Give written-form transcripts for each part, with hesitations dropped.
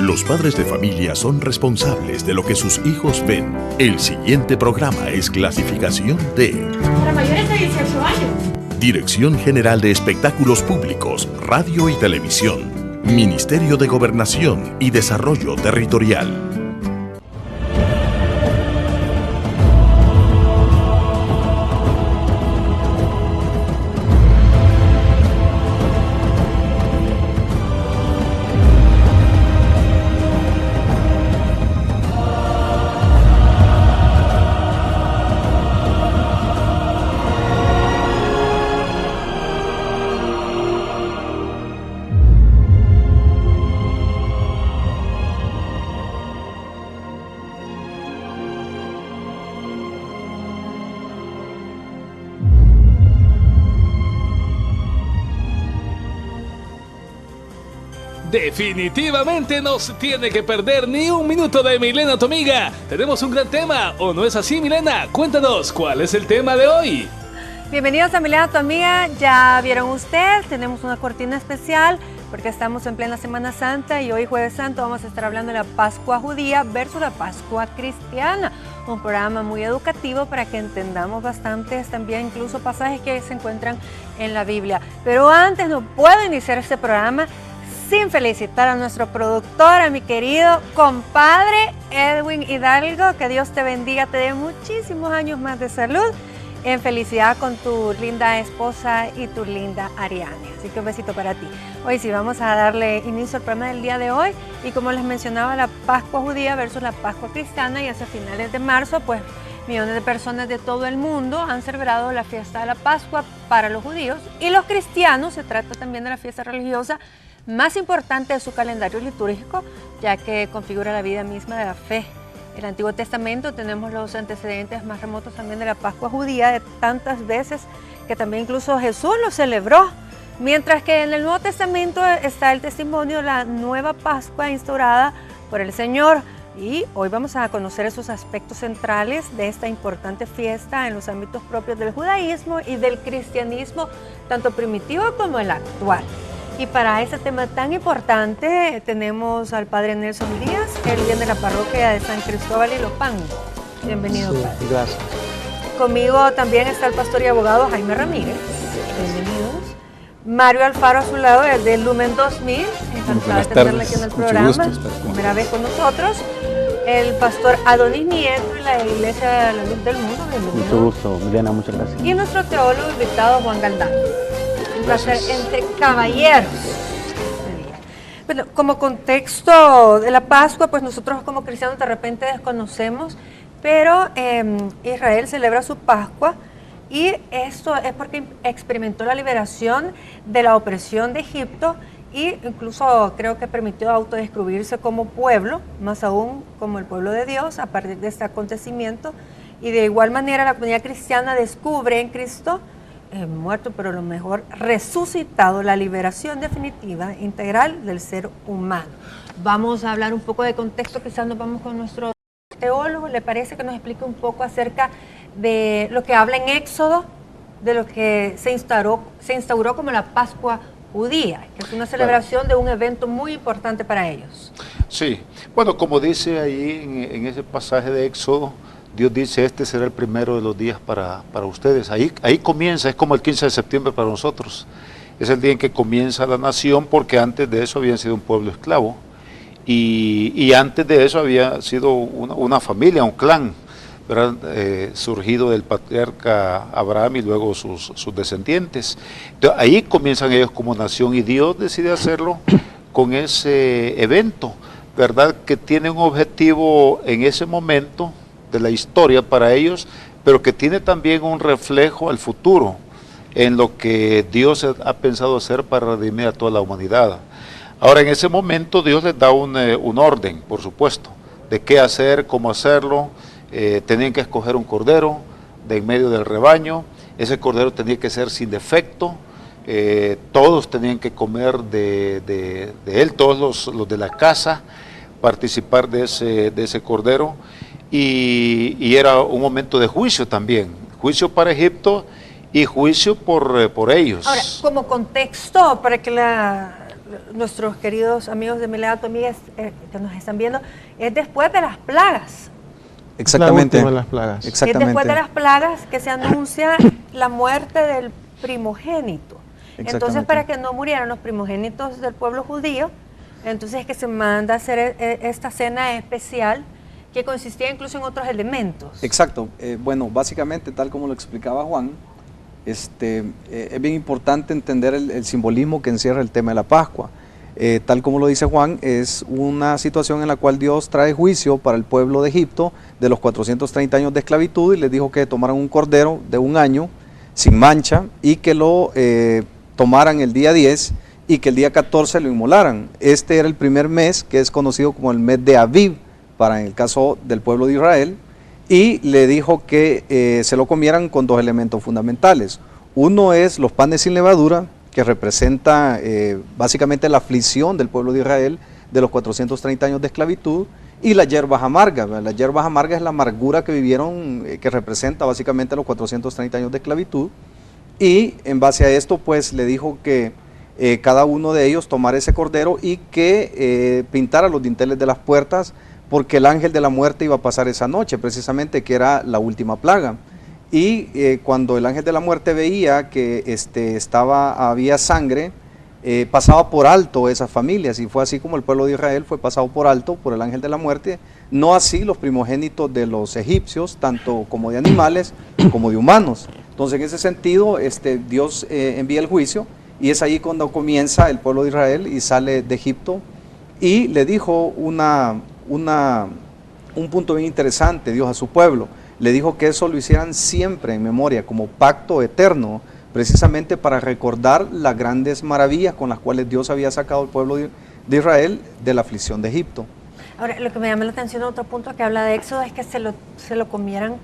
Los padres de familia son responsables de lo que sus hijos ven. El siguiente programa es clasificación D. Para mayores de 18 años. Dirección General de Espectáculos Públicos, Radio y Televisión. Ministerio de Gobernación y Desarrollo Territorial. Definitivamente no se tiene que perder ni un minuto de Milena, tu amiga. Tenemos un gran tema, ¿o no es así, Milena? Cuéntanos, ¿cuál es el tema de hoy? Bienvenidos a Milena, tu amiga. Ya vieron ustedes, tenemos una cortina especial porque estamos en plena Semana Santa y hoy Jueves Santo vamos a estar hablando de la Pascua judía versus la Pascua cristiana. Un programa muy educativo para que entendamos bastantes también incluso pasajes que se encuentran en la Biblia. Pero antes no puedo iniciar este programa sin felicitar a nuestro productor, a mi querido compadre Edwin Hidalgo. Que Dios te bendiga, te dé muchísimos años más de salud, en felicidad con tu linda esposa y tu linda Ariane. Así que un besito para ti. Hoy sí vamos a darle inicio al programa del día de hoy. Y como les mencionaba, la Pascua judía versus la Pascua cristiana. Y hacia finales de marzo, pues millones de personas de todo el mundo han celebrado la fiesta de la Pascua para los judíos. Y los cristianos, se trata también de la fiesta religiosa más importante de su calendario litúrgico, ya que configura la vida misma de la fe. En el Antiguo Testamento tenemos los antecedentes más remotos también de la Pascua judía, de tantas veces que también incluso Jesús lo celebró. Mientras que en el Nuevo Testamento está el testimonio de la nueva Pascua instaurada por el Señor. Y hoy vamos a conocer esos aspectos centrales de esta importante fiesta en los ámbitos propios del judaísmo y del cristianismo, tanto primitivo como el actual. Y para este tema tan importante tenemos al padre Nelson Díaz. Él viene de la parroquia de San Cristóbal y Lopango. Bienvenido, sí, padre. Gracias. Conmigo también está el pastor y abogado Jaime Ramírez. Bienvenidos. Mario Alfaro a su lado, desde Lumen 2000. Encantada de tenerla aquí en el programa. Primera vez con nosotros. El pastor Adonis Nieto y la Iglesia de la Luz del Mundo. Bienvenido. Mucho gusto, Milena, muchas gracias. Y nuestro teólogo invitado, Juan Galdán. Un placer entre caballeros. Bueno, como contexto de la Pascua, pues nosotros como cristianos de repente desconocemos, pero Israel celebra su Pascua y esto es porque experimentó la liberación de la opresión de Egipto e incluso creo que permitió autodescubrirse como pueblo, más aún como el pueblo de Dios a partir de este acontecimiento. Y de igual manera la comunidad cristiana descubre en Cristo muerto, pero lo mejor resucitado, la liberación definitiva, integral del ser humano. Vamos a hablar un poco de contexto, quizás nos vamos con nuestro teólogo. ¿Le parece que nos explique un poco acerca de lo que habla en Éxodo, de lo que se instauró como la Pascua judía, que es una celebración de un evento muy importante para ellos? Sí, bueno, como dice ahí en ese pasaje de Éxodo, Dios dice, este será el primero de los días para ustedes. Ahí comienza, es como el 15 de septiembre para nosotros. Es el día en que comienza la nación, porque antes de eso habían sido un pueblo esclavo. Y antes de eso había sido una familia, un clan, ¿verdad? Surgido del patriarca Abraham y luego sus descendientes. Entonces, ahí comienzan ellos como nación y Dios decide hacerlo con ese evento, ¿verdad? Que tiene un objetivo en ese momento de la historia para ellos, pero que tiene también un reflejo al futuro en lo que Dios ha pensado hacer para redimir a toda la humanidad. Ahora, en ese momento Dios les da un orden, por supuesto, de qué hacer, cómo hacerlo. Tenían que escoger un cordero de en medio del rebaño. Ese cordero tenía que ser sin defecto. Todos tenían que comer de él, todos los de la casa, participar de ese cordero. Y era un momento de juicio también, juicio para Egipto y juicio por ellos. Ahora, como contexto, para que la nuestros queridos amigos de Milena Tu Amiga que nos están viendo, es después de las plagas. Exactamente. La última de las plagas. Es después de las plagas que se anuncia la muerte del primogénito. Entonces, para que no murieran los primogénitos del pueblo judío, entonces es que se manda a hacer esta cena especial que consistía incluso en otros elementos. Exacto. Bueno, básicamente, tal como lo explicaba Juan, es bien importante entender el simbolismo que encierra el tema de la Pascua. Tal como lo dice Juan, es una situación en la cual Dios trae juicio para el pueblo de Egipto de los 430 años de esclavitud y les dijo que tomaran un cordero de 1 año sin mancha y que lo tomaran el día 10 y que el día 14 lo inmolaran. Este era el primer mes que es conocido como el mes de Aviv para el caso del pueblo de Israel, y le dijo que se lo comieran con 2 elementos fundamentales. Uno es los panes sin levadura, que representa básicamente la aflicción del pueblo de Israel de los 430 años de esclavitud, y las hierbas amargas. Las hierbas amargas es la amargura que vivieron, que representa básicamente los 430 años de esclavitud, y en base a esto pues le dijo que cada uno de ellos tomara ese cordero y que pintara los dinteles de las puertas, porque el ángel de la muerte iba a pasar esa noche, precisamente, que era la última plaga. Y cuando el ángel de la muerte veía que había sangre, pasaba por alto esas familias, y fue así como el pueblo de Israel fue pasado por alto por el ángel de la muerte, no así los primogénitos de los egipcios, tanto como de animales como de humanos. Entonces, en ese sentido, Dios envía el juicio, y es ahí cuando comienza el pueblo de Israel y sale de Egipto, y le dijo un punto bien interesante Dios a su pueblo. Le dijo que eso lo hicieran siempre en memoria, como pacto eterno, precisamente para recordar las grandes maravillas con las cuales Dios había sacado al pueblo de Israel de la aflicción de Egipto. Ahora, lo que me llama la atención, otro punto que habla de Éxodo, es que se lo comieran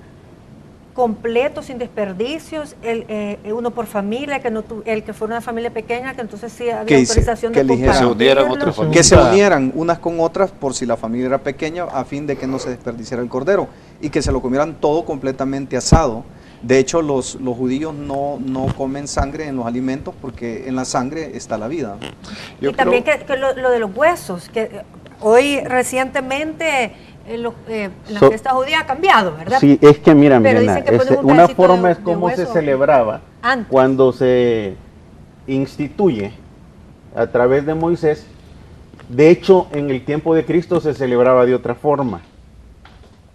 completo, sin desperdicios, uno por familia, el que fuera una familia pequeña, que entonces sí había autorización de compartirlo. Que se unieran unas con otras por si la familia era pequeña, a fin de que no se desperdiciara el cordero, y que se lo comieran todo completamente asado. De hecho, los judíos no comen sangre en los alimentos, porque en la sangre está la vida. Y también que lo de los huesos, que hoy recientemente la fiesta judía ha cambiado, ¿verdad? Sí, es que mira, una un forma es cómo se celebraba antes, cuando se instituye a través de Moisés. De hecho, en el tiempo de Cristo se celebraba de otra forma,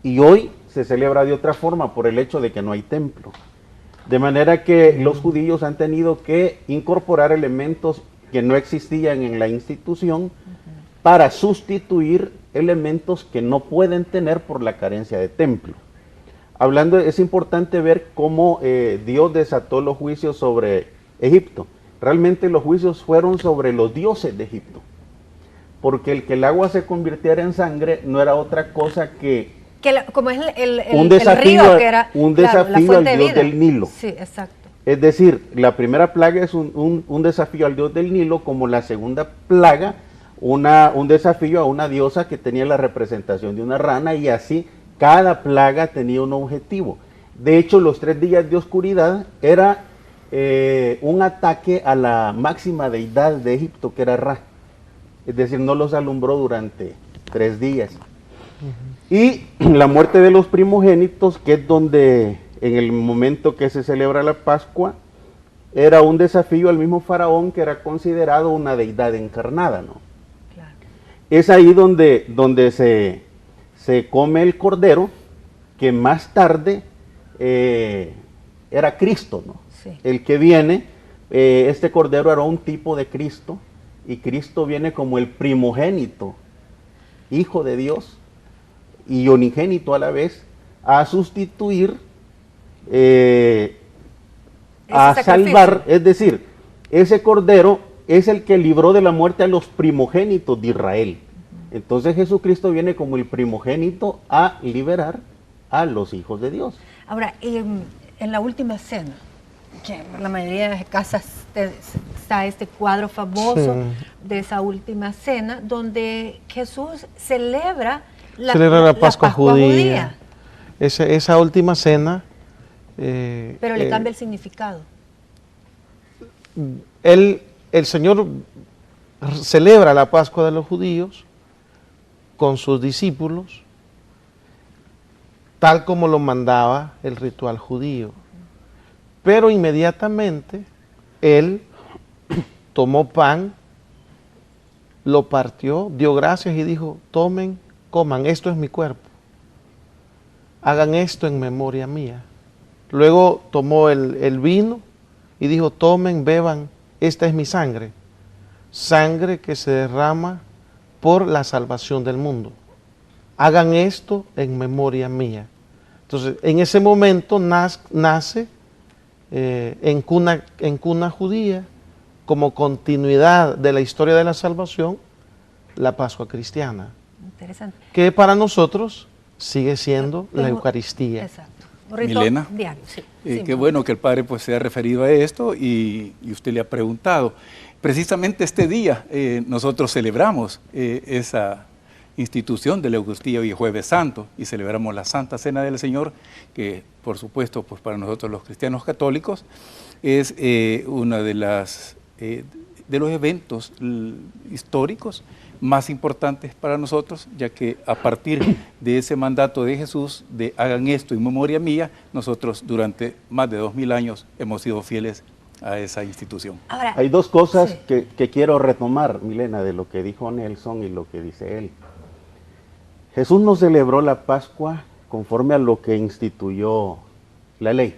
y hoy se celebra de otra forma por el hecho de que no hay templo. De manera que los judíos han tenido que incorporar elementos que no existían en la institución para sustituir elementos que no pueden tener por la carencia de templo. Hablando, es importante ver cómo Dios desató los juicios sobre Egipto. Realmente los juicios fueron sobre los dioses de Egipto, porque el que el agua se convirtiera en sangre no era otra cosa que como es un desafío, el río, que era un desafío al Dios del Nilo. Sí, exacto. Es decir, la primera plaga es un desafío al Dios del Nilo, como la segunda plaga, un desafío a una diosa que tenía la representación de una rana, y así cada plaga tenía un objetivo. De hecho, los 3 días de oscuridad era un ataque a la máxima deidad de Egipto, que era Ra. Es decir, no los alumbró durante 3 días. Y la muerte de los primogénitos, que es donde en el momento que se celebra la Pascua, era un desafío al mismo faraón, que era considerado una deidad encarnada, ¿no? Claro. Es ahí donde se come el cordero, que más tarde era Cristo, ¿no? Sí. El que viene, este cordero era un tipo de Cristo, y Cristo viene como el primogénito, hijo de Dios, y unigénito a la vez, a sustituir, a salvar. Es decir, ese cordero es el que libró de la muerte a los primogénitos de Israel. Entonces Jesucristo viene como el primogénito a liberar a los hijos de Dios. Ahora, en la última cena, que en la mayoría de casas está este cuadro famoso de esa última cena, donde Jesús celebra la Pascua judía. Esa última cena. Pero le cambia el significado. El Señor celebra la Pascua de los judíos con sus discípulos, tal como lo mandaba el ritual judío. Pero inmediatamente él tomó pan, lo partió, dio gracias y dijo, tomen, coman, esto es mi cuerpo. Hagan esto en memoria mía. Luego tomó el vino y dijo, tomen, beban, esta es mi sangre. Sangre que se derrama por la salvación del mundo. Hagan esto en memoria mía. Entonces, en ese momento nace en cuna judía, como continuidad de la historia de la salvación, la Pascua cristiana. Interesante. Que para nosotros sigue siendo la Eucaristía. Exacto. Milena, diario, sí. qué bueno que el Padre pues se ha referido a esto y usted le ha preguntado. Precisamente este día nosotros celebramos esa institución de la Eucaristía hoy Jueves Santo y celebramos la Santa Cena del Señor, que por supuesto pues para nosotros los cristianos católicos es una de los eventos históricos más importantes para nosotros, ya que a partir de ese mandato de Jesús de hagan esto en memoria mía, nosotros durante más de 2000 años hemos sido fieles a esa institución. Ahora, hay dos cosas que quiero retomar, Milena, de lo que dijo Nelson y lo que dice él. Jesús no celebró la Pascua conforme a lo que instituyó la ley.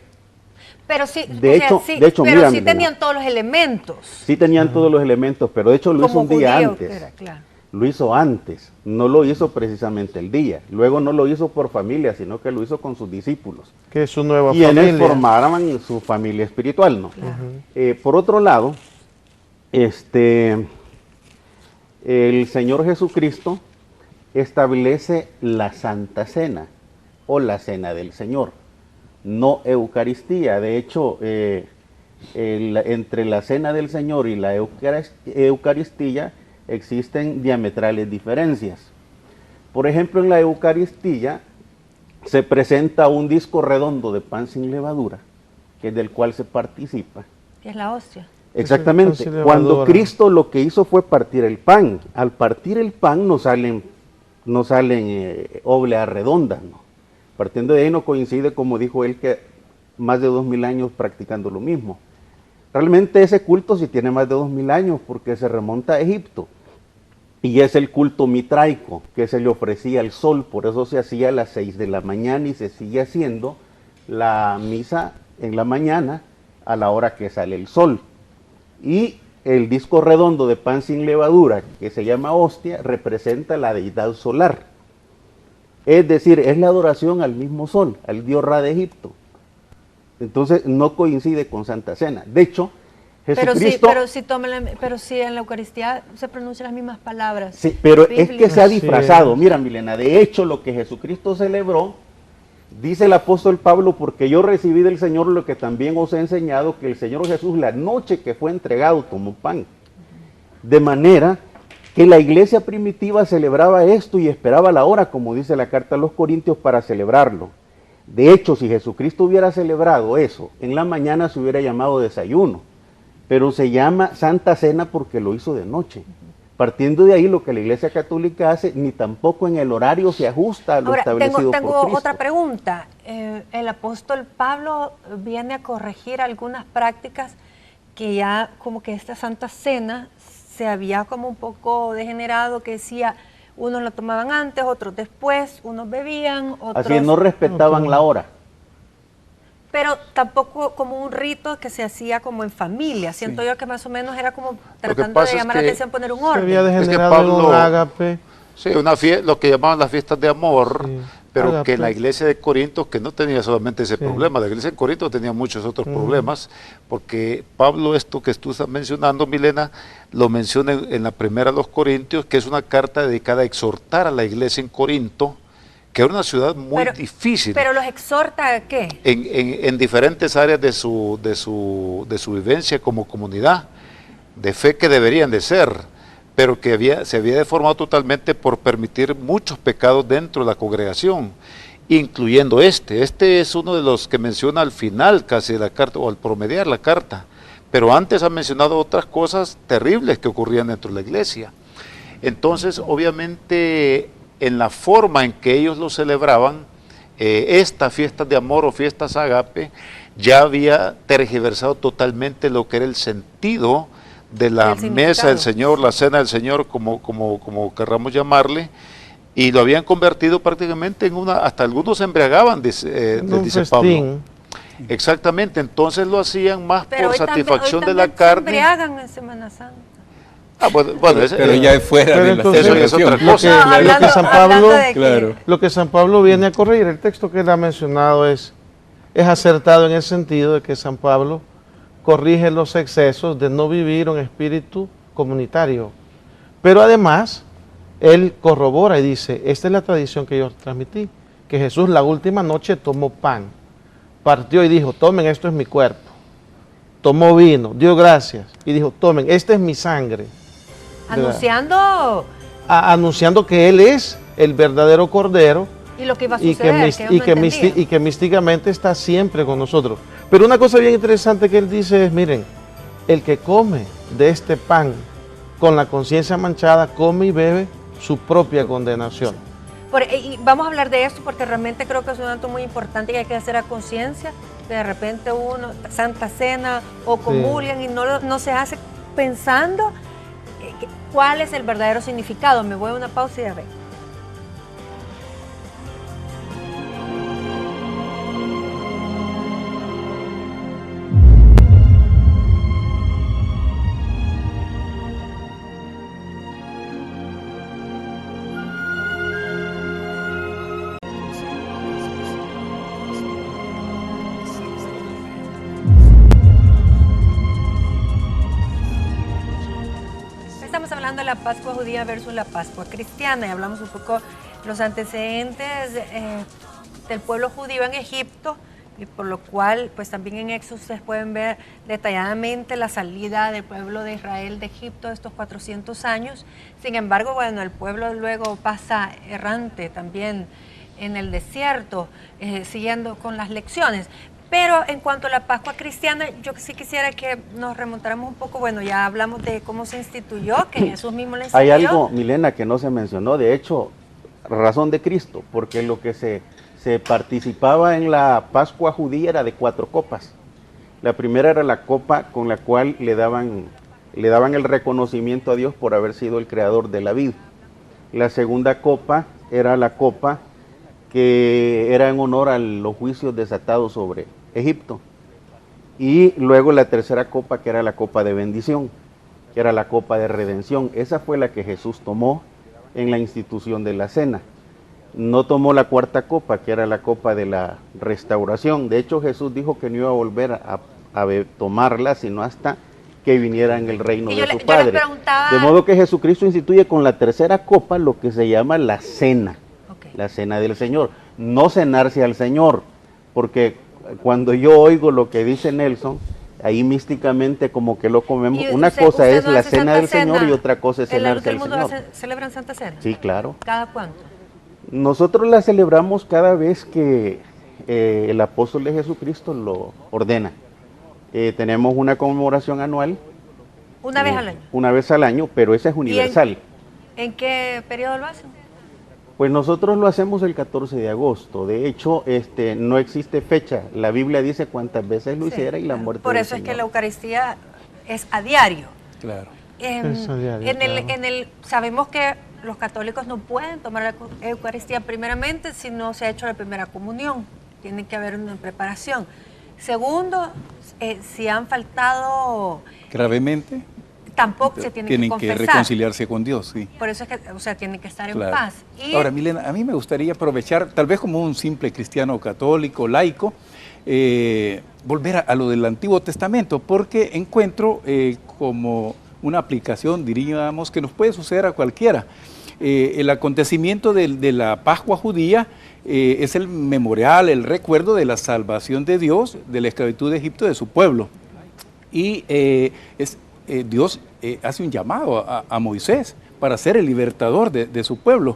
pero sí, De hecho, pero mira, sí Milena, tenían todos los elementos. sí tenían todos los elementos, pero de hecho lo hizo Como un día judío, antes. era, claro. Lo hizo antes, no lo hizo precisamente el día. Luego no lo hizo por familia, sino que lo hizo con sus discípulos. Que es su nueva Quienes familia. formaban su familia espiritual, ¿no? Claro. Por otro lado, el Señor Jesucristo establece la Santa Cena o la Cena del Señor, no Eucaristía. De hecho, entre la Cena del Señor y la Eucaristía existen diametrales diferencias. Por ejemplo, en la Eucaristía se presenta un disco redondo de pan sin levadura, que es del cual se participa. Que es la hostia. Exactamente. Pan sin Cuando levadura. Cristo lo que hizo fue partir el pan. Al partir el pan no salen obleas redondas, ¿no? Partiendo de ahí no coincide, como dijo él, que más de 2000 años practicando lo mismo. Realmente ese culto sí tiene más de 2000 años porque se remonta a Egipto. Y es el culto mitraico que se le ofrecía al sol, por eso se hacía a las 6 de la mañana y se sigue haciendo la misa en la mañana a la hora que sale el sol. Y el disco redondo de pan sin levadura, que se llama hostia, representa la deidad solar. Es decir, es la adoración al mismo sol, al dios Ra de Egipto. Entonces no coincide con Santa Cena. De hecho, Jesucristo... Pero sí en la Eucaristía se pronuncian las mismas palabras. Sí, pero es que bíblicas. se ha disfrazado. Mira, Milena, de hecho lo que Jesucristo celebró, dice el apóstol Pablo, porque yo recibí del Señor lo que también os he enseñado, que el Señor Jesús la noche que fue entregado tomó pan. De manera que la iglesia primitiva celebraba esto y esperaba la hora, como dice la carta a los Corintios, para celebrarlo. De hecho, si Jesucristo hubiera celebrado eso, en la mañana se hubiera llamado desayuno, pero se llama Santa Cena porque lo hizo de noche. Partiendo de ahí, lo que la Iglesia Católica hace, ni tampoco en el horario se ajusta a lo establecido tengo por Cristo. otra pregunta. El apóstol Pablo viene a corregir algunas prácticas que ya como que esta Santa Cena se había como un poco degenerado, que decía, unos lo tomaban antes, otros después, unos bebían, otros... Así es, no respetaban la hora. Pero tampoco como un rito que se hacía como en familia. Siento yo que más o menos era como tratando de llamar la atención, poner un Se había orden. degenerado en un ágape. Sí, lo que llamaban las fiestas de amor, Sí. pero Ágape. que en la iglesia de Corinto, que no tenía solamente ese problema, la iglesia de Corinto tenía muchos otros problemas, porque Pablo, esto que tú estás mencionando, Milena, lo menciona en la primera de los Corintios, que es una carta dedicada a exhortar a la iglesia en Corinto, que era una ciudad muy difícil. Pero los exhorta a qué? En diferentes áreas de su vivencia como comunidad, de fe que deberían de ser, pero que se había deformado totalmente por permitir muchos pecados dentro de la congregación, incluyendo este. Este es uno de los que menciona al final casi de la carta, o al promediar la carta, pero antes ha mencionado otras cosas terribles que ocurrían dentro de la iglesia. Entonces, obviamente, en la forma en que ellos lo celebraban, esta fiesta de amor o fiestas agape ya había tergiversado totalmente lo que era el sentido de la mesa del Señor, la cena del Señor, como querramos llamarle, y lo habían convertido prácticamente en una, hasta algunos se embriagaban, dice Pablo. Exactamente, entonces lo hacían más por satisfacción de la carne. Se embriagan en Semana Santa. Bueno, pero ya es fuera de la eso es otra cosa. Lo que San Pablo viene a corregir, el texto que él ha mencionado es acertado en el sentido de que San Pablo corrige los excesos de no vivir un espíritu comunitario. Pero además, él corrobora y dice, esta es la tradición que yo transmití, que Jesús la última noche tomó pan, partió y dijo, tomen, esto es mi cuerpo. Tomó vino, dio gracias y dijo, tomen, esta es mi sangre. Anunciando que Él es el verdadero Cordero y lo que iba a suceder, y que místicamente está siempre con nosotros. Pero una cosa bien interesante que Él dice es, miren, el que come de este pan con la conciencia manchada, come y bebe su propia condenación. Y vamos a hablar de esto porque realmente creo que es un dato muy importante que hay que hacer a conciencia. De repente uno, Santa Cena o comulgan y no se hace pensando cuál es el verdadero significado. Me voy a una pausa y ya vengo. Estamos hablando de la Pascua judía versus la Pascua cristiana y hablamos un poco los antecedentes del pueblo judío en Egipto, y por lo cual pues también en Éxodo ustedes pueden ver detalladamente la salida del pueblo de Israel de Egipto de estos 400 años. Sin embargo, bueno, el pueblo luego pasa errante también en el desierto, siguiendo con las lecciones. Pero en cuanto a la Pascua cristiana, yo sí quisiera que nos remontáramos un poco. Bueno, ya hablamos de cómo se instituyó, que Jesús mismo la instituyó. Hay algo, Milena, que no se mencionó, de hecho, razón de Cristo, porque lo que se participaba en la Pascua judía era de 4 copas. La primera era la copa con la cual le daban el reconocimiento a Dios por haber sido el creador de la vid. La segunda copa era la copa que era en honor a los juicios desatados sobre Egipto. Y luego la tercera copa, que era la copa de bendición, que era la copa de redención. Esa fue la que Jesús tomó en la institución de la cena. No tomó la cuarta copa, que era la copa de la restauración. De hecho, Jesús dijo que no iba a volver a tomarla, sino hasta que viniera en el reino de su Padre. De modo que Jesucristo instituye con la tercera copa lo que se llama la cena. La cena del Señor, no cenarse al Señor, porque cuando yo oigo lo que dice Nelson, ahí místicamente como que lo comemos. Una cosa es la cena del Señor y otra cosa es cenarse al Señor. ¿Celebran Santa Cena? Sí, claro. ¿Cada cuánto? Nosotros la celebramos cada vez que el apóstol de Jesucristo lo ordena. Tenemos una conmemoración anual. ¿Una vez al año? Una vez al año, pero esa es universal. ¿En qué periodo lo hacen? Pues nosotros lo hacemos el 14 de agosto. De hecho, no existe fecha. La Biblia dice cuántas veces lo hiciera y la muerte Por eso es que la Eucaristía es a diario. Claro. Sabemos que los católicos no pueden tomar la Eucaristía primeramente si no se ha hecho la primera comunión. Tiene que haber una preparación. Segundo, si han faltado... Gravemente. Tampoco se tienen que confesar. Que reconciliarse con Dios, sí. Por eso es que, tienen que estar en paz. Ahora, Milena, a mí me gustaría aprovechar, tal vez como un simple cristiano católico, laico, volver a lo del Antiguo Testamento, porque encuentro como una aplicación, diríamos, que nos puede suceder a cualquiera. El acontecimiento de la Pascua judía es el memorial, el recuerdo de la salvación de Dios, de la esclavitud de Egipto, de su pueblo. Y Dios hace un llamado a Moisés para ser el libertador de su pueblo.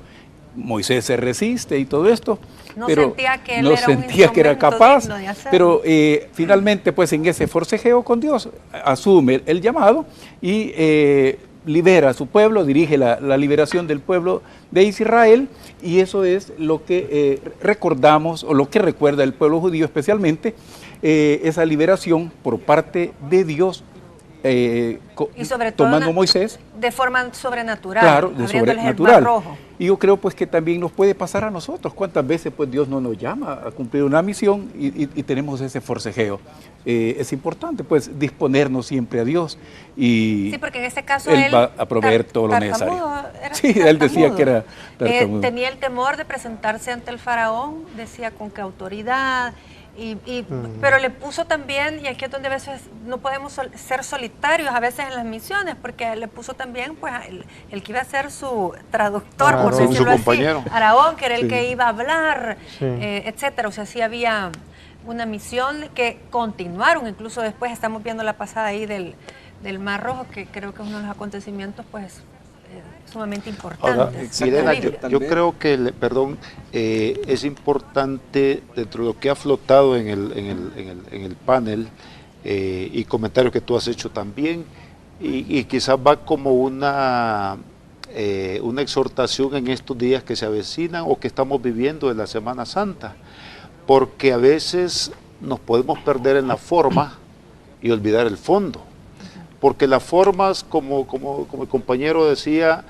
Moisés se resiste y todo esto, No pero sentía que él no era un sentía que era instrumento capaz, digno de hacerlo. pero finalmente pues en ese forcejeo con Dios asume el llamado y libera a su pueblo, dirige la liberación del pueblo de Israel, y eso es lo que recordamos, o lo que recuerda el pueblo judío especialmente, esa liberación por parte de Dios, Y sobre todo tomando Moisés. de forma sobrenatural, Claro, de abriéndoles el sobrenatural. Mar Rojo. Y yo creo pues que también nos puede pasar a nosotros. ¿Cuántas veces pues Dios no nos llama a cumplir una misión y tenemos ese forcejeo? Es importante pues disponernos siempre a Dios, y Sí, porque en este caso Él va a proveer todo lo necesario. Sí, él decía que era tartamudo. Tenía el temor de presentarse ante el faraón, decía con qué autoridad, pero le puso también, y aquí es donde a veces no podemos ser solitarios a veces en las misiones, porque le puso también pues el que iba a ser su traductor, por Su decirlo así, compañero. Araón, que era el Sí. que iba a hablar, Sí. etcétera. O sea, sí había una misión que continuaron, incluso después estamos viendo la pasada ahí del Mar Rojo, que creo que es uno de los acontecimientos pues sumamente Ahora, importantes. de la Irena, Biblia. yo creo que, es importante dentro de lo que ha flotado en el panel y comentarios que tú has hecho también, y quizás va como una exhortación en estos días que se avecinan o que estamos viviendo de la Semana Santa, porque a veces nos podemos perder en la forma y olvidar el fondo. Porque las formas, como el compañero decía,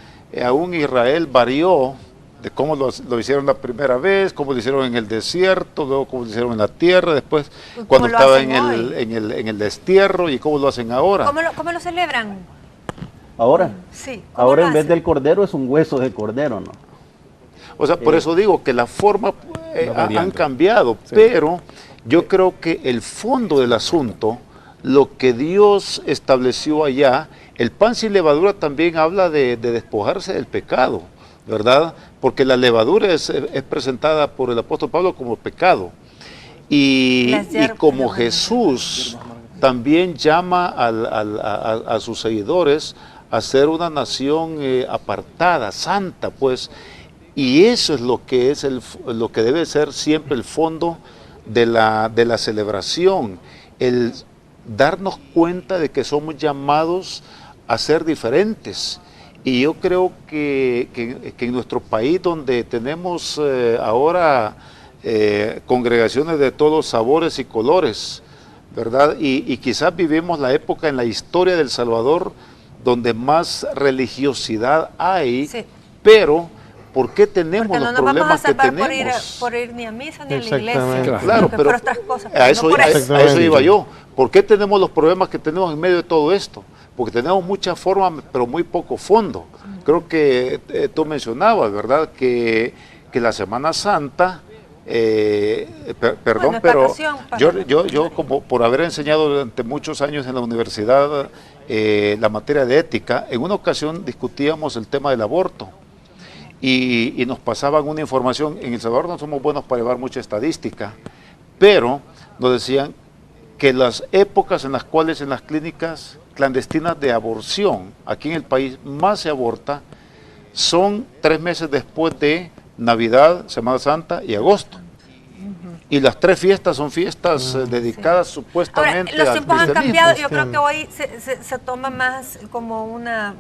aún Israel varió de cómo lo hicieron la primera vez, cómo lo hicieron en el desierto, luego cómo lo hicieron en la tierra, después cuando lo estaba hacen en el destierro, y cómo lo hacen ahora. ¿Cómo lo celebran? Ahora, Sí. ¿cómo ahora lo en vez hacen? del cordero es un hueso de cordero, ¿no? O sea, por eso digo que las formas Va variando. han cambiado, Sí. pero yo creo que el fondo del asunto, lo que Dios estableció allá, el pan sin levadura también habla de despojarse del pecado, ¿verdad? Porque la levadura es presentada por el apóstol Pablo como pecado. Y como Jesús también llama a sus seguidores a ser una nación apartada, santa, pues. Y eso es lo que lo que debe ser siempre el fondo de la celebración, el darnos cuenta de que somos llamados a ser diferentes. Y yo creo que en nuestro país, donde tenemos ahora congregaciones de todos sabores y colores, ¿verdad? Y quizás vivimos la época en la historia del Salvador donde más religiosidad hay, Sí. pero ¿por qué tenemos Porque los no nos vamos a problemas que salvar tenemos? por ir ni a misa ni a la Exactamente. iglesia, Claro, sino que pero por otras cosas. a eso, no por eso. a eso iba yo. ¿Por qué tenemos los problemas que tenemos en medio de todo esto? Porque tenemos mucha forma, pero muy poco fondo. Creo que tú mencionabas, ¿verdad? Que la Semana Santa, perdón, Bueno, es pero vacación para- yo como por haber enseñado durante muchos años en la universidad la materia de ética, en una ocasión discutíamos el tema del aborto. Y nos pasaban una información. En El Salvador no somos buenos para llevar mucha estadística, pero nos decían que las épocas en las cuales en las clínicas clandestinas de aborción aquí en el país más se aborta son 3 meses después de Navidad, Semana Santa y agosto. Y las 3 fiestas son fiestas dedicadas supuestamente Ahora, los al tiempos han cristianismo. cambiado. Yo creo que hoy se toma más como una...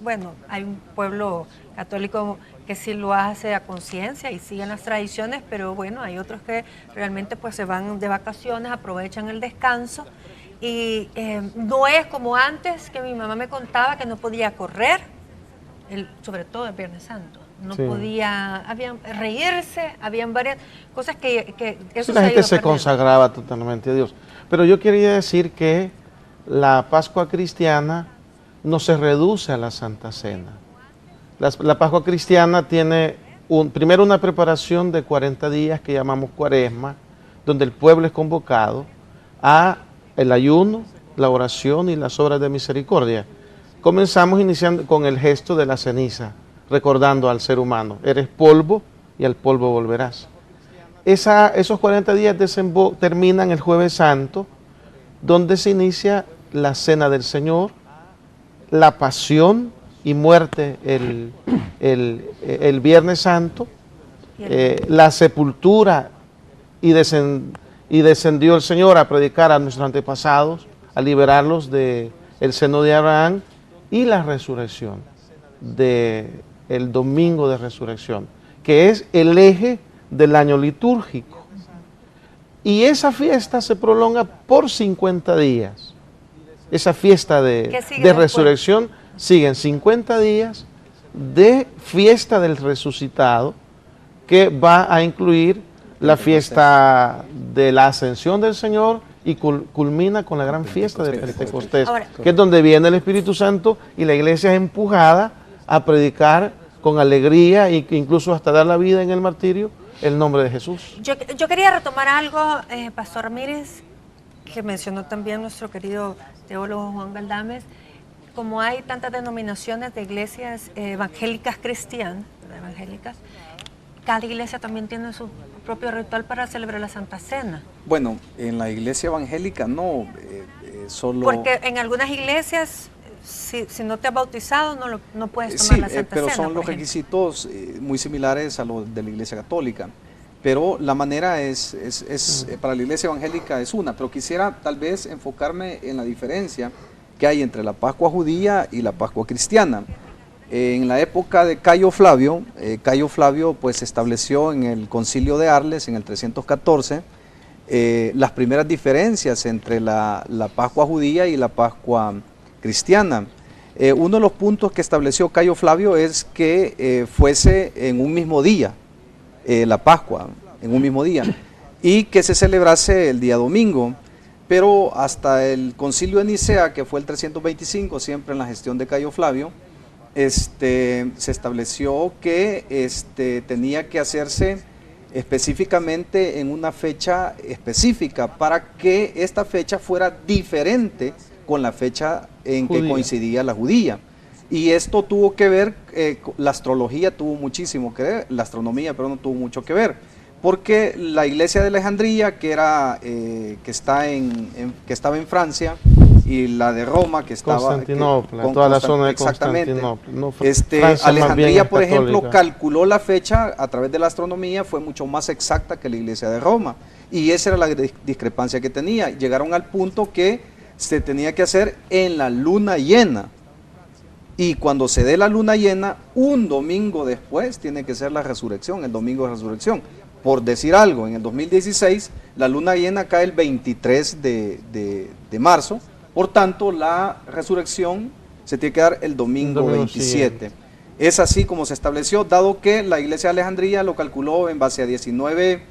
bueno, hay un pueblo católico que sí lo hace a conciencia y siguen las tradiciones, pero bueno, hay otros que realmente pues se van de vacaciones, aprovechan el descanso y no es como antes, que mi mamá me contaba que no podía correr, sobre todo el Viernes Santo. No Sí. podía, reírse, habían varias cosas que eso Sí, la ha gente ido se perdiendo. consagraba totalmente a Dios. Pero yo quería decir que la Pascua cristiana no se reduce a la Santa Cena. La Pascua cristiana tiene primero una preparación de 40 días que llamamos Cuaresma, donde el pueblo es convocado a el ayuno, la oración y las obras de misericordia. Comenzamos iniciando con el gesto de la ceniza, recordando al ser humano, eres polvo y al polvo volverás. Esos 40 días terminan el Jueves Santo, donde se inicia la Cena del Señor, la Pasión y muerte el Viernes Santo, la sepultura y descendió el Señor a predicar a nuestros antepasados, a liberarlos del seno de Abraham, y la resurrección el domingo de resurrección, que es el eje del año litúrgico. Y esa fiesta se prolonga por 50 días. Esa fiesta de resurrección siguen 50 días de fiesta del resucitado, que va a incluir la fiesta de la ascensión del Señor y culmina con la gran fiesta de Pentecostés, que es donde viene el Espíritu Santo y la iglesia es empujada a predicar con alegría e incluso hasta dar la vida en el martirio el nombre de Jesús. Yo quería retomar algo, Pastor Ramírez, que mencionó también nuestro querido teólogo Juan Galdames. Como hay tantas denominaciones de iglesias evangélicas cristianas, cada iglesia también tiene su propio ritual para celebrar la Santa Cena. Bueno, en la iglesia evangélica no, solo... Porque en algunas iglesias, si no te has bautizado, no puedes tomar la Santa pero Cena. Son los requisitos muy similares a los de la iglesia católica. Pero la manera para la iglesia evangélica es una, pero quisiera tal vez enfocarme en la diferencia que hay entre la Pascua judía y la Pascua cristiana. En la época de Cayo Flavio pues estableció en el Concilio de Arles en el 314 las primeras diferencias entre la Pascua judía y la Pascua cristiana. Uno de los puntos que estableció Cayo Flavio es que fuese en un mismo día, la Pascua, en un mismo día, y que se celebrase el día domingo. Pero hasta el Concilio de Nicea, que fue el 325, siempre en la gestión de Cayo Flavio, se estableció que tenía que hacerse específicamente en una fecha específica para que esta fecha fuera diferente con la fecha en que coincidía la judía. Y esto tuvo que ver, la astrología tuvo muchísimo que ver, la astronomía, pero no tuvo mucho que ver, porque la iglesia de Alejandría, que estaba en Francia, y la de Roma, que estaba... Constantinopla, toda la zona de Constantinopla. No, Alejandría, por ejemplo, calculó la fecha a través de la astronomía, fue mucho más exacta que la iglesia de Roma. Y esa era la discrepancia que tenía. Llegaron al punto que se tenía que hacer en la luna llena. Y cuando se dé la luna llena, un domingo después tiene que ser la resurrección, el domingo de resurrección. Por decir algo, en el 2016, la luna llena cae el 23 de marzo. Por tanto, la resurrección se tiene que dar el domingo 27. Es así como se estableció, dado que la iglesia de Alejandría lo calculó en base a 19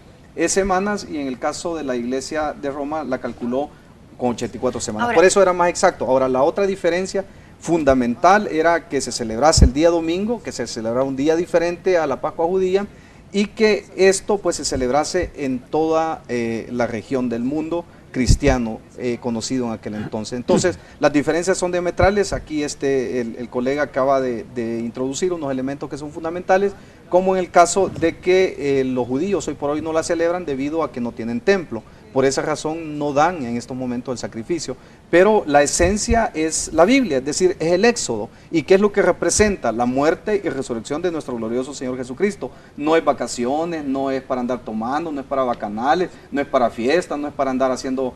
semanas y en el caso de la iglesia de Roma la calculó con 84 semanas. Ahora, por eso era más exacto. Ahora, la otra diferencia fundamental era que se celebrase el día domingo, que se celebrara un día diferente a la Pascua judía y que esto pues se celebrase en toda la región del mundo cristiano conocido en aquel entonces. Entonces, las diferencias son diametrales. Aquí el colega acaba de introducir unos elementos que son fundamentales, como en el caso de que los judíos hoy por hoy no la celebran debido a que no tienen templo. Por esa razón no dan en estos momentos el sacrificio. Pero la esencia es la Biblia, es decir, es el Éxodo. ¿Y qué es lo que representa? La muerte y resurrección de nuestro glorioso Señor Jesucristo. No es vacaciones, no es para andar tomando, no es para bacanales, no es para fiestas, no es para andar haciendo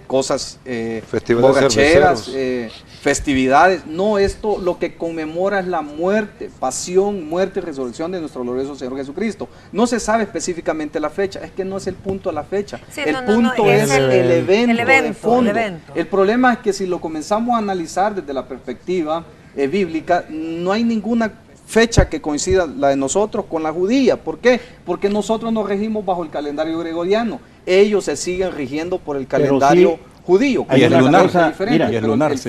cosas borracheras, festividades. No, esto lo que conmemora es la muerte, pasión, muerte y resurrección de nuestro glorioso Señor Jesucristo. No se sabe específicamente la fecha, es que no es el punto de la fecha, sí, el punto es el evento de fondo. El problema es que si lo comenzamos a analizar desde la perspectiva bíblica, no hay ninguna fecha que coincida la de nosotros con la judía. ¿Por qué? Porque nosotros nos regimos bajo el calendario gregoriano. Ellos se siguen rigiendo por el calendario judío. Y el lunar, el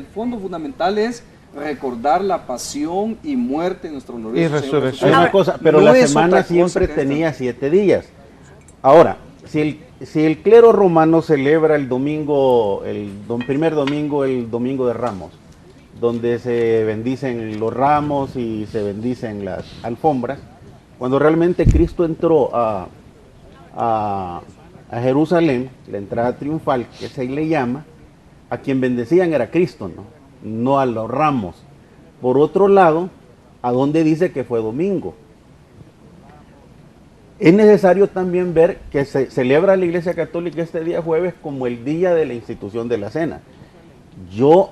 fondo fundamental es recordar la pasión y muerte de nuestro glorioso Señor Jesucristo. Hay una cosa, pero no la semana siempre tenía 7 días. Ahora, si el clero romano celebra el domingo, primer domingo, el domingo de Ramos, donde se bendicen los ramos y se bendicen las alfombras, cuando realmente Cristo entró a Jerusalén, la entrada triunfal, que se le llama, a quien bendecían era Cristo, ¿no? no a los ramos. Por otro lado, ¿a dónde dice que fue domingo? Es necesario también ver que se celebra la Iglesia Católica este día jueves como el día de la institución de la cena. Yo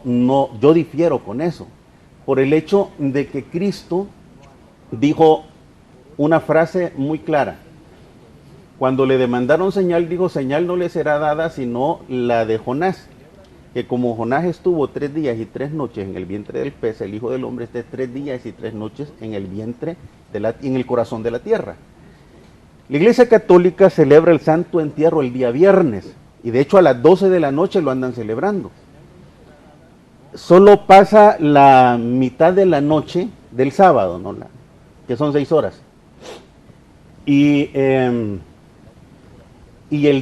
difiero con eso, por el hecho de que Cristo dijo una frase muy clara. Cuando le demandaron señal, dijo, señal no le será dada sino la de Jonás, que como Jonás estuvo 3 días y 3 noches en el vientre del pez, el Hijo del Hombre esté 3 días y 3 noches en el vientre, en el corazón de la tierra. La Iglesia Católica celebra el Santo Entierro el día viernes, y de hecho a las 12 de la noche lo andan celebrando. Solo pasa la mitad de la noche del sábado, ¿no? Que son 6 horas. Y el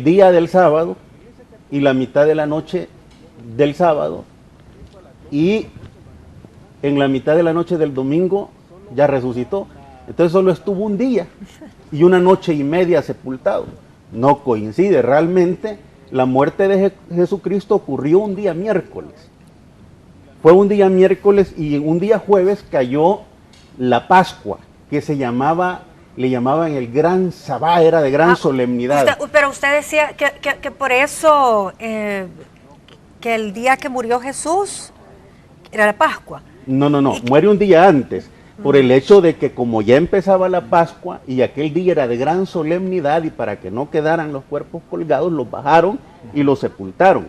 día del sábado, y la mitad de la noche del sábado, y en la mitad de la noche del domingo ya resucitó. Entonces solo estuvo un día y una noche y media sepultado. No coincide, realmente la muerte de Jesucristo ocurrió un día miércoles. Fue un día miércoles y un día jueves cayó la Pascua, que le llamaban el gran sabá, era de gran solemnidad. Pero usted decía que por eso, que el día que murió Jesús era la Pascua. No, muere un día antes, por el hecho de que como ya empezaba la Pascua y aquel día era de gran solemnidad y para que no quedaran los cuerpos colgados, los bajaron y los sepultaron.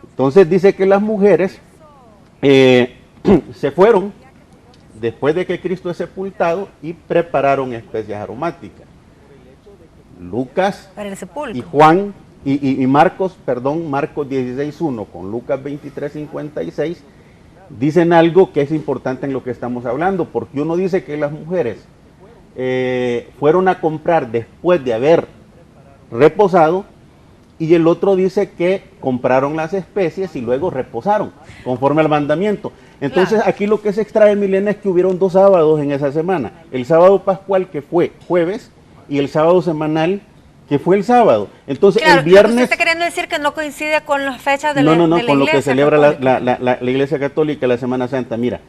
Entonces dice que las mujeres se fueron después de que Cristo es sepultado y prepararon especias aromáticas. Lucas para el sepulcro. Y Juan y Marcos 16:1 con Lucas 23:56 dicen algo que es importante en lo que estamos hablando, porque uno dice que las mujeres fueron a comprar después de haber reposado, y el otro dice que compraron las especies y luego reposaron, conforme al mandamiento. Entonces aquí lo que se extrae, Milena, es que hubieron 2 sábados en esa semana, el sábado pascual que fue jueves y el sábado semanal que fue el sábado. Entonces claro, el viernes... ¿usted está queriendo decir que no coincide con las fechas de la No, Iglesia con lo que celebra la Iglesia Católica la Semana Santa. Mira,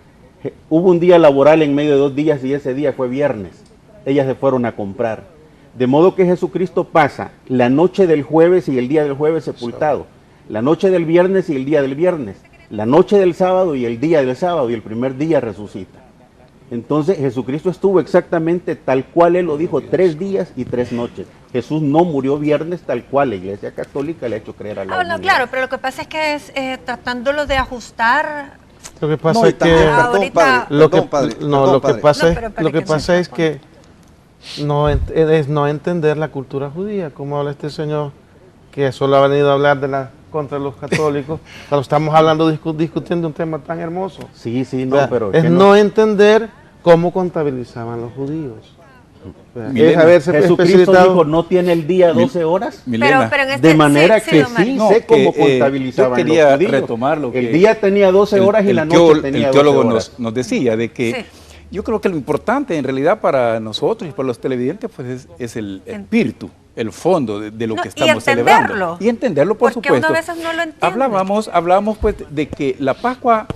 hubo un día laboral en medio de 2 días y ese día fue viernes. Ellas se fueron a comprar. De modo que Jesucristo pasa la noche del jueves y el día del jueves sepultado, la noche del viernes y el día del viernes, la noche del sábado y el día del sábado, y el primer día resucita. Entonces Jesucristo estuvo exactamente tal cual Él lo dijo, 3 días y 3 noches. Jesús no murió viernes tal cual la Iglesia Católica le ha hecho creer a la humanidad. Claro, pero lo que pasa es que es tratándolo de ajustar. Lo que pasa es que lo que pasa es que no entender la cultura judía, como habla este señor que solo ha venido a hablar contra los católicos, cuando estamos hablando, discutiendo un tema tan hermoso. Sí, pero es no entender cómo contabilizaban los judíos. Es haberse Jesucristo dijo, ¿no tiene el día 12 horas? Pero de manera que sí sé cómo contabilizaban yo quería los judíos. retomar lo que el día tenía 12 horas y la noche tenía 12 horas. El teólogo nos decía de que yo creo que lo importante en realidad para nosotros y para los televidentes pues es el espíritu, el fondo de lo que estamos celebrando. Y entenderlo, por supuesto. Porque uno a veces no lo entiende. Hablábamos pues de que la Pascua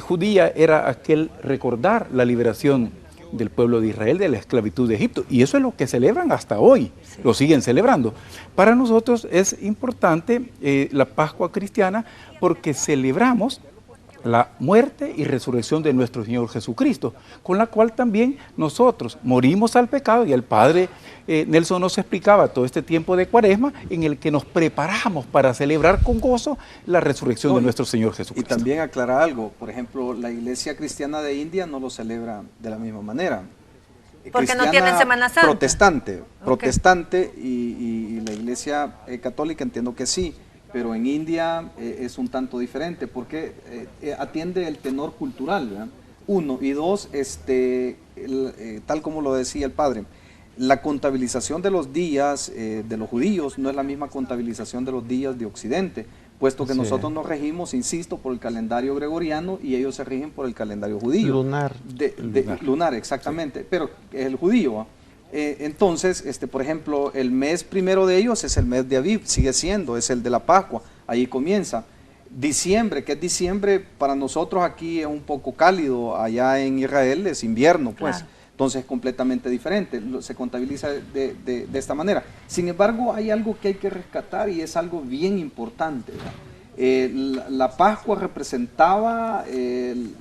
judía era aquel recordar la liberación del pueblo de Israel de la esclavitud de Egipto, y eso es lo que celebran hasta hoy, lo siguen celebrando. Para nosotros es importante la Pascua cristiana porque celebramos la muerte y resurrección de nuestro Señor Jesucristo, con la cual también nosotros morimos al pecado, y el Padre Nelson nos explicaba todo este tiempo de Cuaresma en el que nos preparamos para celebrar con gozo la resurrección de nuestro Señor Jesucristo. Y también aclarar algo, por ejemplo, la Iglesia Cristiana de India no lo celebra de la misma manera. Porque no tienen Semana Santa. Protestante y la Iglesia Católica entiendo que sí. Pero en India es un tanto diferente porque atiende el tenor cultural, ¿verdad? 1, y 2, tal como lo decía el padre, la contabilización de los días de los judíos no es la misma contabilización de los días de Occidente, puesto que nosotros nos regimos, insisto, por el calendario gregoriano y ellos se rigen por el calendario judío. Lunar. Lunar, exactamente, pero es el judío, entonces, por ejemplo, el mes primero de ellos es el mes de Aviv, sigue siendo, es el de la Pascua, ahí comienza. Diciembre, que es diciembre, para nosotros aquí es un poco cálido, allá en Israel es invierno, pues. Claro. Entonces es completamente diferente, se contabiliza de esta manera. Sin embargo, hay algo que hay que rescatar y es algo bien importante, ¿verdad? La Pascua representaba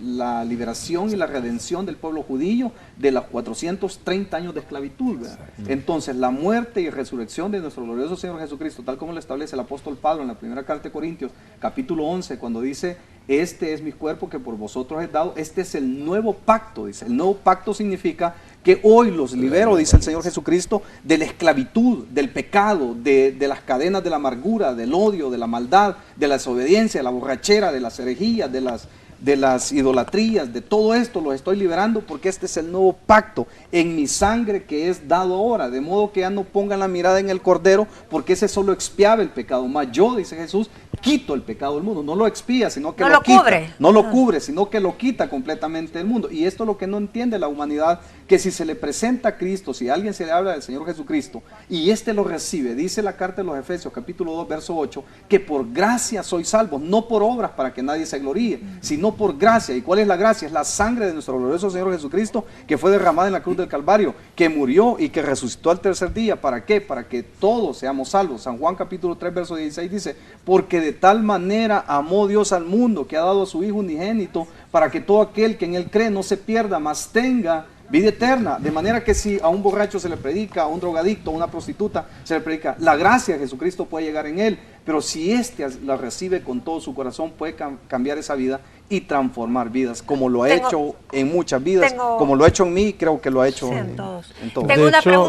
la liberación y la redención del pueblo judío de los 430 años de esclavitud, ¿verdad? Entonces la muerte y resurrección de nuestro glorioso Señor Jesucristo, tal como lo establece el apóstol Pablo en la primera carta de Corintios, capítulo 11, cuando dice: este es mi cuerpo que por vosotros he dado, este es el nuevo pacto, dice. El nuevo pacto significa que hoy los libero, dice el Señor Jesucristo, de la esclavitud, del pecado, de las cadenas de la amargura, del odio, de la maldad, de la desobediencia, de la borrachera, de las herejías, de las idolatrías, de todo esto los estoy liberando, porque este es el nuevo pacto en mi sangre que es dado ahora, de modo que ya no pongan la mirada en el cordero, porque ese solo expiaba el pecado, más yo, dice Jesús, quito el pecado del mundo. No lo expía, sino que lo quita. Cubre. No lo cubre, sino que lo quita completamente del mundo. Y esto es lo que no entiende la humanidad, que si se le presenta a Cristo, si a alguien se le habla del Señor Jesucristo y éste lo recibe, dice la carta de los Efesios capítulo 2 verso 8, que por gracia sois salvos, no por obras para que nadie se gloríe, sino por gracia. ¿Y cuál es la gracia? Es la sangre de nuestro glorioso Señor Jesucristo, que fue derramada en la cruz del Calvario, que murió y que resucitó al tercer día. ¿Para qué? Para que todos seamos salvos. San Juan capítulo 3 verso 16 dice: porque de tal manera amó Dios al mundo, que ha dado a su Hijo unigénito, para que todo aquel que en él cree no se pierda, mas tenga vida eterna. De manera que si a un borracho se le predica, a un drogadicto, a una prostituta se le predica, la gracia de Jesucristo puede llegar en él, pero si éste la recibe con todo su corazón, puede cambiar esa vida y transformar vidas, como lo ha hecho en muchas vidas, como lo ha hecho en mí, creo que lo ha hecho en todos.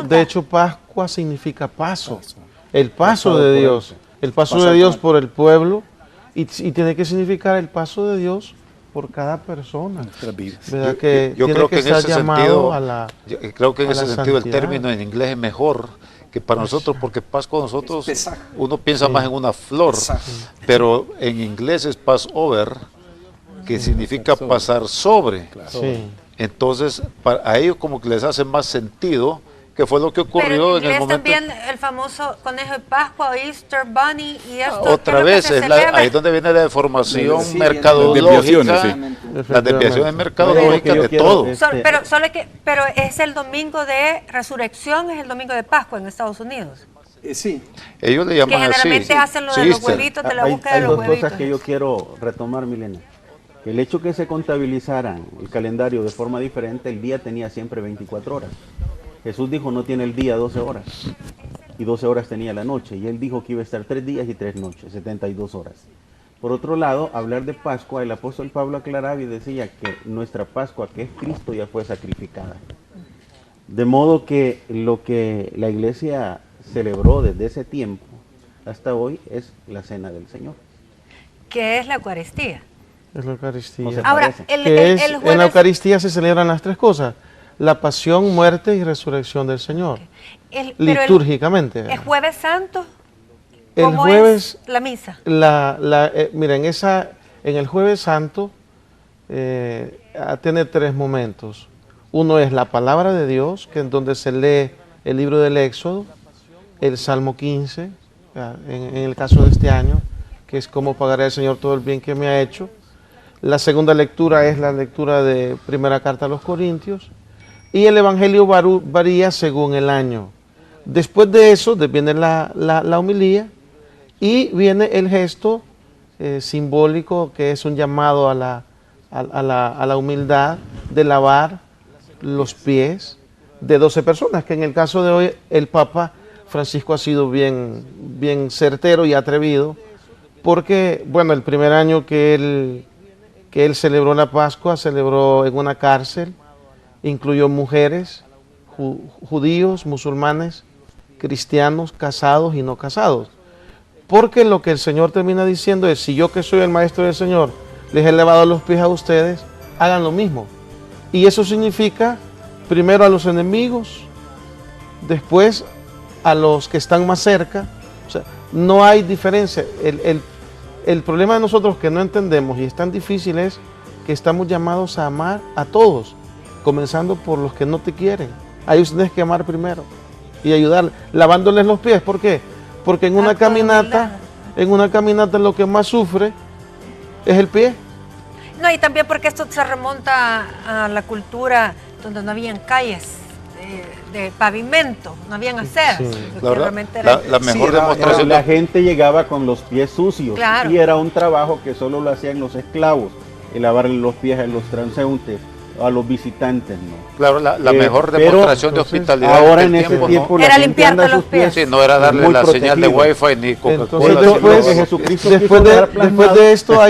De hecho, Pascua significa paso, el paso de Dios, el paso de Dios por el pueblo, y tiene que significar el paso de Dios por cada persona. Nuestras vidas. ¿Verdad? Que yo creo que en ese sentido, creo que en ese sentido el término en inglés es mejor que para nosotros, porque Pascua nosotros uno piensa más en una flor, pero en inglés es Passover, que significa pasar sobre. Entonces a ellos como que les hace más sentido, que fue lo que ocurrió en el momento. También el famoso conejo de Pascua o Easter Bunny y esto. Otra vez, ahí es donde viene la deformación mercadológica, las desviaciones mercadológicas de todo. Pero es el domingo de resurrección, es el domingo de Pascua en Estados Unidos. Sí. Ellos le llaman así. Que generalmente hacen lo de los huevitos, de la búsqueda de los huevitos. Hay dos cosas que yo quiero retomar, Milena. El hecho que se contabilizaran el calendario de forma diferente, el día tenía siempre 24 horas. Jesús dijo: no tiene el día 12 horas, y 12 horas tenía la noche, y él dijo que iba a estar 3 días y 3 noches, 72 horas. Por otro lado, hablar de Pascua, el apóstol Pablo aclaraba y decía que nuestra Pascua, que es Cristo, ya fue sacrificada. De modo que lo que la iglesia celebró desde ese tiempo hasta hoy es la cena del Señor. ¿Qué es la Eucaristía? Es la Eucaristía. Ahora, en la Eucaristía se celebran las tres cosas: la pasión, muerte y resurrección del Señor. Litúrgicamente. ¿El Jueves Santo? El jueves, es la misa? Mira, en el Jueves Santo tiene 3 momentos. Uno es la palabra de Dios, que es donde se lee el libro del Éxodo, el Salmo 15, en el caso de este año, que es cómo pagaré al Señor todo el bien que me ha hecho. La segunda lectura es la lectura de primera carta a los Corintios, y el Evangelio varía según el año. Después de eso viene la homilía, y viene el gesto simbólico, que es un llamado a la humildad de lavar los pies de 12 personas, que en el caso de hoy el Papa Francisco ha sido bien certero y atrevido, porque, bueno, el primer año que él celebró la Pascua, celebró en una cárcel, incluyó mujeres, judíos, musulmanes, cristianos, casados y no casados. Porque lo que el Señor termina diciendo es: si yo, que soy el maestro del Señor, les he lavado los pies a ustedes, hagan lo mismo. Y eso significa primero a los enemigos, después a los que están más cerca. O sea, no hay diferencia. El problema de nosotros que no entendemos, y es tan difícil, es que estamos llamados a amar a todos, comenzando por los que no te quieren. A ellos tienes que amar primero y ayudar, lavándoles los pies. ¿Por qué? Porque en una caminata lo que más sufre es el pie. No, y también porque esto se remonta a la cultura donde no habían calles de pavimento, no habían aceras. Sí. La verdad, la mejor demostración. La gente llegaba con los pies sucios, claro, y era un trabajo que solo lo hacían los esclavos, el lavarle los pies a los transeúntes, a los visitantes, ¿no? Claro, la mejor demostración de hospitalidad ahora en ese tiempo ¿no? Era limpiarte los pies. Sí, no era darle la señal de Wi-Fi ni Coca-Cola. Después de esto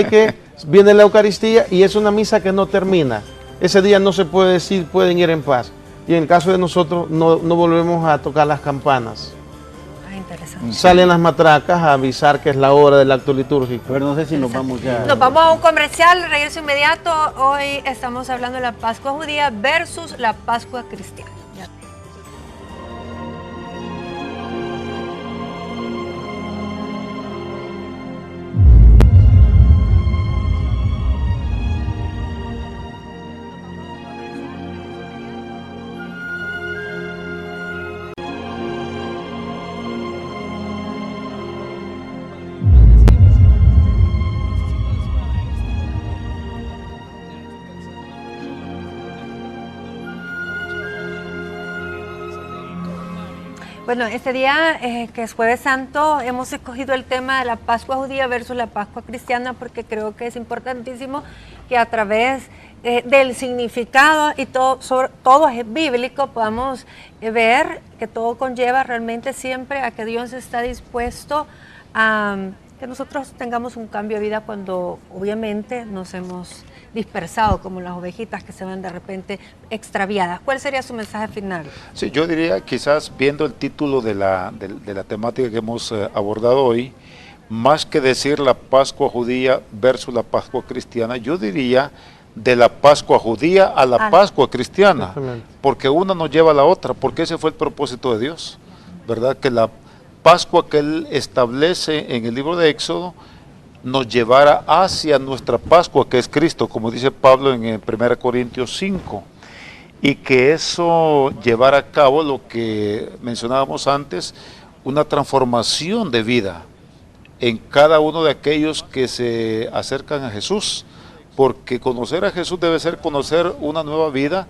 viene la Eucaristía y es una misa que no termina. Ese día no se puede decir pueden ir en paz. Y en el caso de nosotros no volvemos a tocar las campanas. Interesante. Salen las matracas a avisar que es la hora del acto litúrgico. Pero no sé si nos vamos ya. Nos vamos a un comercial, regreso inmediato. Hoy estamos hablando de la Pascua judía versus la Pascua cristiana. Bueno, este día que es Jueves Santo, hemos escogido el tema de la Pascua judía versus la Pascua cristiana porque creo que es importantísimo que a través del significado y todo es bíblico, podamos ver que todo conlleva realmente siempre a que Dios está dispuesto a que nosotros tengamos un cambio de vida cuando obviamente nos hemos dispersado como las ovejitas que se ven de repente extraviadas. ¿Cuál sería su mensaje final? Sí, yo diría, quizás viendo el título de la temática que hemos abordado hoy, más que decir la Pascua judía versus la Pascua cristiana, yo diría de la Pascua judía a la Pascua cristiana, porque una nos lleva a la otra, porque ese fue el propósito de Dios, ¿verdad? Que la Pascua que Él establece en el libro de Éxodo nos llevara hacia nuestra Pascua, que es Cristo, como dice Pablo en 1 Corintios 5, y que eso llevara a cabo lo que mencionábamos antes, una transformación de vida en cada uno de aquellos que se acercan a Jesús, porque conocer a Jesús debe ser conocer una nueva vida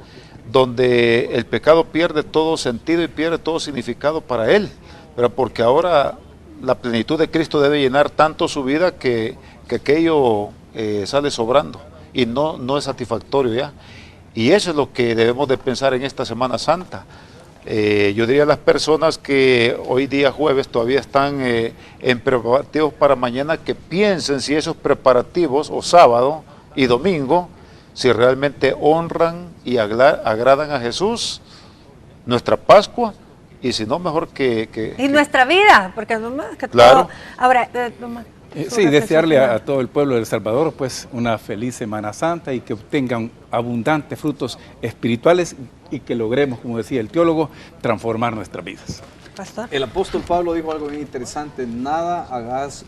donde el pecado pierde todo sentido y pierde todo significado para Él, pero porque ahora la plenitud de Cristo debe llenar tanto su vida que aquello sale sobrando y no es satisfactorio ya. Y eso es lo que debemos de pensar en esta Semana Santa. Yo diría a las personas que hoy día jueves todavía están en preparativos para mañana, que piensen si esos preparativos, o sábado y domingo, si realmente honran y agradan a Jesús, nuestra Pascua, y si no, mejor que y nuestra vida, porque no más que claro. todo. Ahora, sí, desearle a todo el pueblo de El Salvador pues una feliz Semana Santa y que obtengan abundantes frutos espirituales y que logremos, como decía el teólogo, transformar nuestras vidas. Pastor. El apóstol Pablo dijo algo bien interesante: nada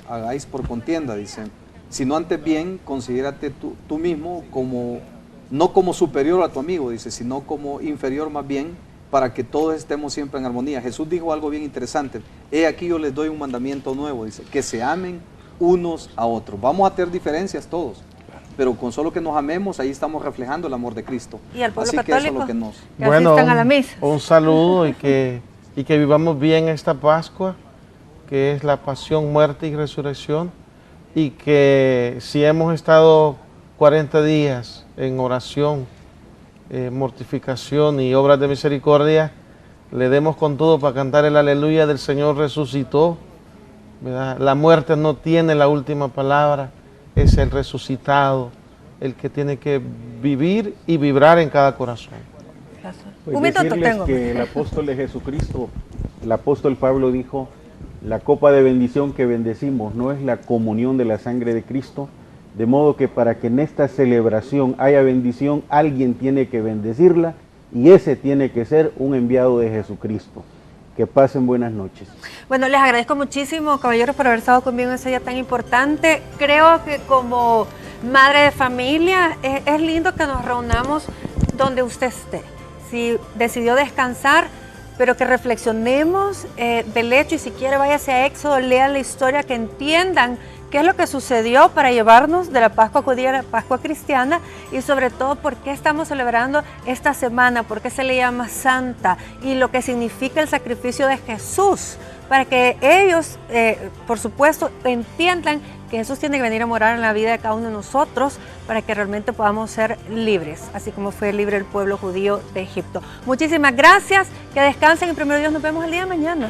hagáis por contienda, dice, sino antes bien considérate tú mismo como, no como superior a tu amigo, dice, sino como inferior más bien, para que todos estemos siempre en armonía. Jesús dijo algo bien interesante: he aquí yo les doy un mandamiento nuevo, dice, que se amen unos a otros. Vamos a tener diferencias todos, pero con solo que nos amemos, ahí estamos reflejando el amor de Cristo. Y al pueblo así católico, que eso es lo que nos... que asistan a la misa. Un saludo y que vivamos bien esta Pascua, que es la pasión, muerte y resurrección, y que si hemos estado 40 días en oración, mortificación y obras de misericordia, le demos con todo para cantar el aleluya del Señor resucitó, ¿verdad? La muerte no tiene la última palabra, es el resucitado el que tiene que vivir y vibrar en cada corazón. Pues un minuto tengo. Que el apóstol de Jesucristo, el apóstol Pablo dijo: la copa de bendición que bendecimos no es la comunión de la sangre de Cristo, de modo que para que en esta celebración haya bendición, alguien tiene que bendecirla, y ese tiene que ser un enviado de Jesucristo. Que pasen buenas noches. Bueno, les agradezco muchísimo, caballeros, por haber estado conmigo en ese día tan importante. Creo que como madre de familia es lindo que nos reunamos donde usted esté. Si decidió descansar, pero que reflexionemos del hecho, y si quiere váyase a Éxodo, lean la historia, que entiendan qué es lo que sucedió para llevarnos de la Pascua judía a la Pascua cristiana y sobre todo por qué estamos celebrando esta semana, por qué se le llama Santa y lo que significa el sacrificio de Jesús, para que ellos, por supuesto, entiendan que Jesús tiene que venir a morar en la vida de cada uno de nosotros para que realmente podamos ser libres, así como fue libre el pueblo judío de Egipto. Muchísimas gracias, que descansen y primero Dios nos vemos el día de mañana.